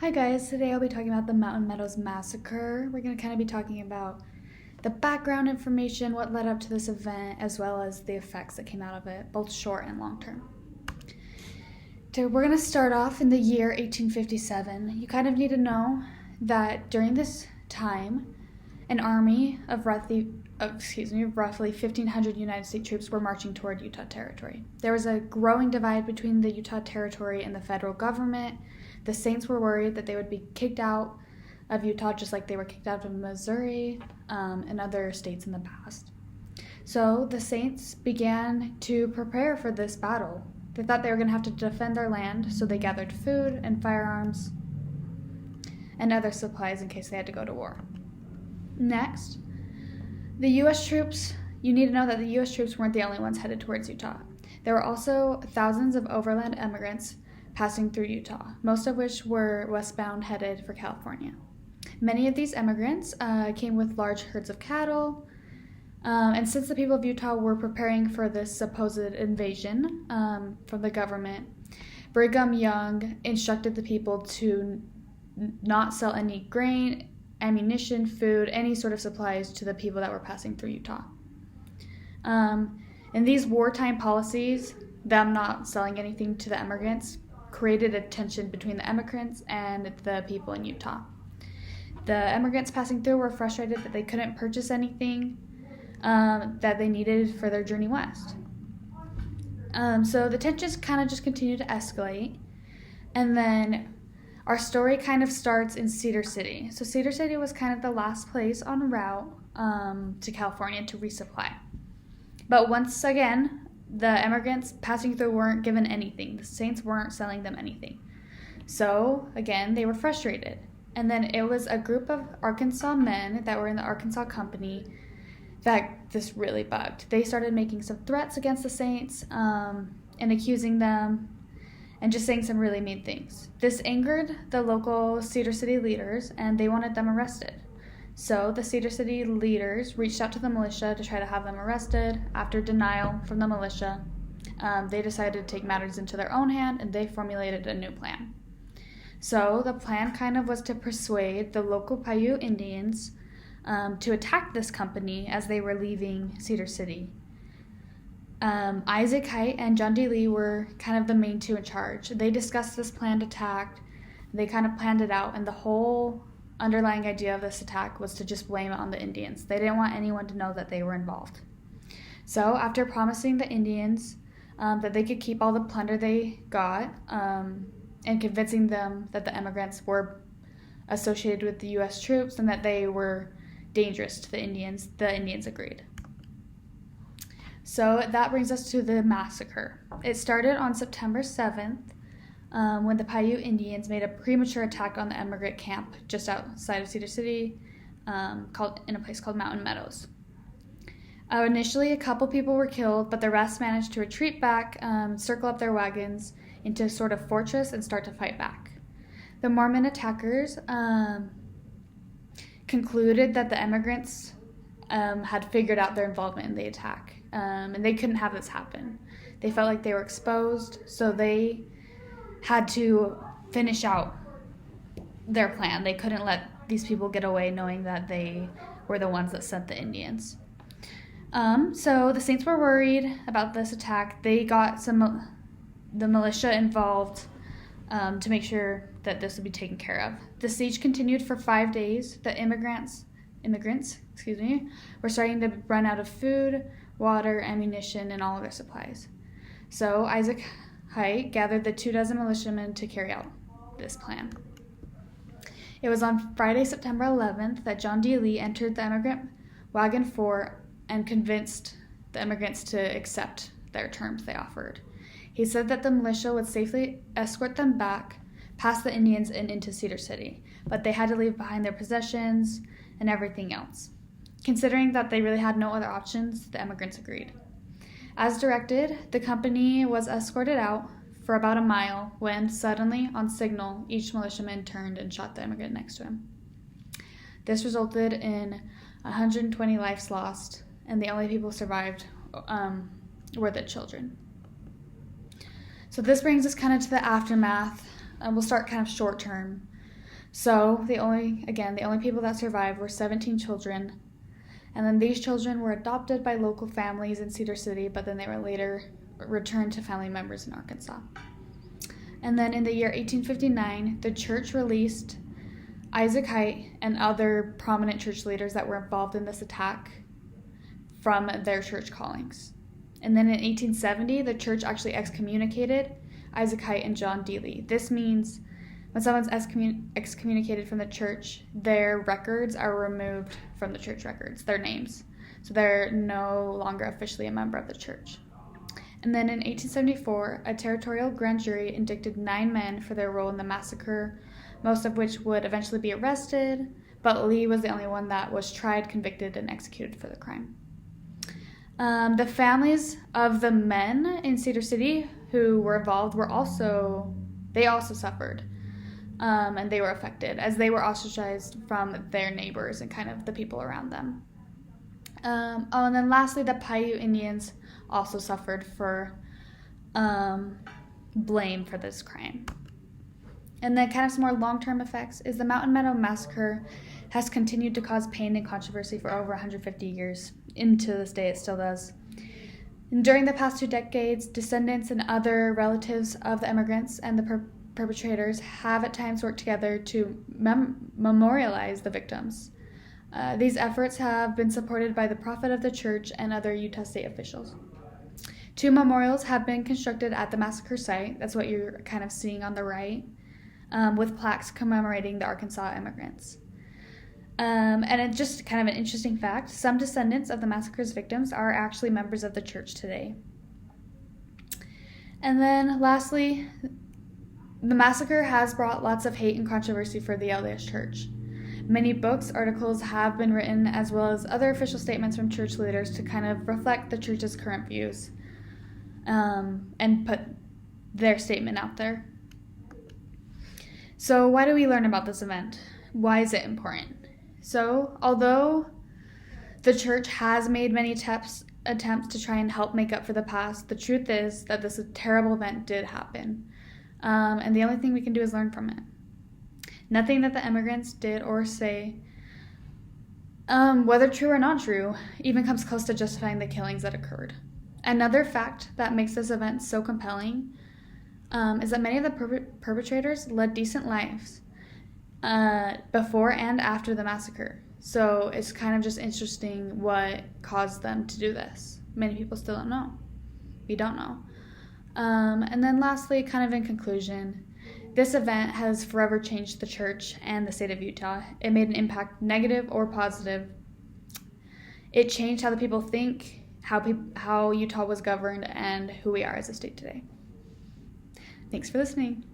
Hi guys, today I'll be talking about the Meadows Massacre. We're going to kind of be talking about the background information, what led up to this event, as well as the effects that came out of it, both short and long term. So we're going to start off in the year 1857. You kind of need to know that during this time, an army of roughly 1,500 United States troops were marching toward Utah Territory. There was a growing divide between the Utah Territory and the federal government. The Saints were worried that they would be kicked out of Utah just like they were kicked out of Missouri and other states in the past. So the Saints began to prepare for this battle. They thought they were going to have to defend their land, so they gathered food and firearms and other supplies in case they had to go to war. Next, the U.S. troops, you need to know that the U.S. troops weren't the only ones headed towards Utah. There were also thousands of overland immigrants passing through Utah, most of which were westbound headed for California. Many of these immigrants came with large herds of cattle, and since the people of Utah were preparing for this supposed invasion from the government, Brigham Young instructed the people to not sell any grain, ammunition, food, any sort of supplies to the people that were passing through Utah. And these wartime policies, them not selling anything to the immigrants, created a tension between the immigrants and the people in Utah. The immigrants passing through were frustrated that they couldn't purchase anything that they needed for their journey west. So the tensions kind of just continued to escalate. And then our story kind of starts in Cedar City. So Cedar City was kind of the last place en route to California to resupply. But once again, the immigrants passing through weren't given anything. The Saints weren't selling them anything. So, again, they were frustrated. And then it was a group of Arkansas men that were in the Arkansas Company that this really bugged. They started making some threats against the Saints and accusing them and just saying some really mean things. This angered the local Cedar City leaders, and they wanted them arrested. So the Cedar City leaders reached out to the militia to try to have them arrested. After denial from the militia, they decided to take matters into their own hand, and they formulated a new plan. So the plan kind of was to persuade the local Paiute Indians to attack this company as they were leaving Cedar City. Isaac Hite and John D. Lee were kind of the main two in charge. They discussed this planned attack. They kind of planned it out, and the whole underlying idea of this attack was to just blame it on the Indians. They didn't want anyone to know that they were involved. So after promising the Indians that they could keep all the plunder they got and convincing them that the immigrants were associated with the U.S. troops and that they were dangerous to the Indians agreed. So that brings us to the massacre. It started on September 7th when the Paiute Indians made a premature attack on the immigrant camp just outside of Cedar City in a place called Meadows. Initially, a couple people were killed, but the rest managed to retreat back, circle up their wagons into a sort of fortress, and start to fight back. The Mormon attackers concluded that the immigrants had figured out their involvement in the attack, and they couldn't have this happen. They felt like they were exposed, so they had to finish out their plan. They couldn't let these people get away knowing that they were the ones that sent the Indians. So the Saints were worried about this attack. They got the militia involved to make sure that this would be taken care of. The siege continued for 5 days. The immigrants, were starting to run out of food, water, ammunition, and all of their supplies. So Isaac Hite gathered the 24 militiamen to carry out this plan. It was on Friday, September 11th, that John D. Lee entered the immigrant wagon fort and convinced the immigrants to accept their terms they offered. He said that the militia would safely escort them back past the Indians and into Cedar City, but they had to leave behind their possessions and everything else. Considering that they really had no other options, the immigrants agreed. As directed, the company was escorted out for about a mile when, suddenly, on signal, each militiaman turned and shot the immigrant next to him. This resulted in 120 lives lost, and the only people who survived were the children. So this brings us kind of to the aftermath. We'll start kind of short term. So the only people that survived were 17 children. And then these children were adopted by local families in Cedar City, but then they were later returned to family members in Arkansas. And then in the year 1859, the church released Isaac Hite and other prominent church leaders that were involved in this attack from their church callings. And then in 1870, the church actually excommunicated Isaac Hite and John Dealey. This means when someone's excommunicated from the church, their records are removed from the church records, their names. So they're no longer officially a member of the church. And then in 1874, a territorial grand jury indicted 9 men for their role in the massacre, most of which would eventually be arrested, but Lee was the only one that was tried, convicted, and executed for the crime. The families of the men in Cedar City who were involved also suffered. And they were affected as they were ostracized from their neighbors and kind of the people around them. And then lastly, the Paiute Indians also suffered for blame for this crime. And then kind of some more long-term effects is the Mountain Meadow Massacre has continued to cause pain and controversy for over 150 years. Into this day, it still does. And during the past 2 decades, descendants and other relatives of the immigrants and the perpetrators have at times worked together to memorialize the victims. These efforts have been supported by the prophet of the church and other Utah state officials. 2 memorials have been constructed at the massacre site. That's what you're kind of seeing on the right, with plaques commemorating the Arkansas immigrants. And it's just kind of an interesting fact. Some descendants of the massacre's victims are actually members of the church today. And then lastly, the massacre has brought lots of hate and controversy for the LDS Church. Many books, articles have been written, as well as other official statements from church leaders to kind of reflect the church's current views and put their statement out there. So why do we learn about this event? Why is it important? So although the church has made many attempts to try and help make up for the past, the truth is that this terrible event did happen. And the only thing we can do is learn from it. Nothing that the immigrants did or say, whether true or not true, even comes close to justifying the killings that occurred. Another fact that makes this event so compelling is that many of the perpetrators led decent lives before and after the massacre. So it's kind of just interesting what caused them to do this. Many people still don't know. We don't know. And then lastly, kind of in conclusion, this event has forever changed the church and the state of Utah. It made an impact, negative or positive. It changed how the people think, how Utah was governed, and who we are as a state today. Thanks for listening.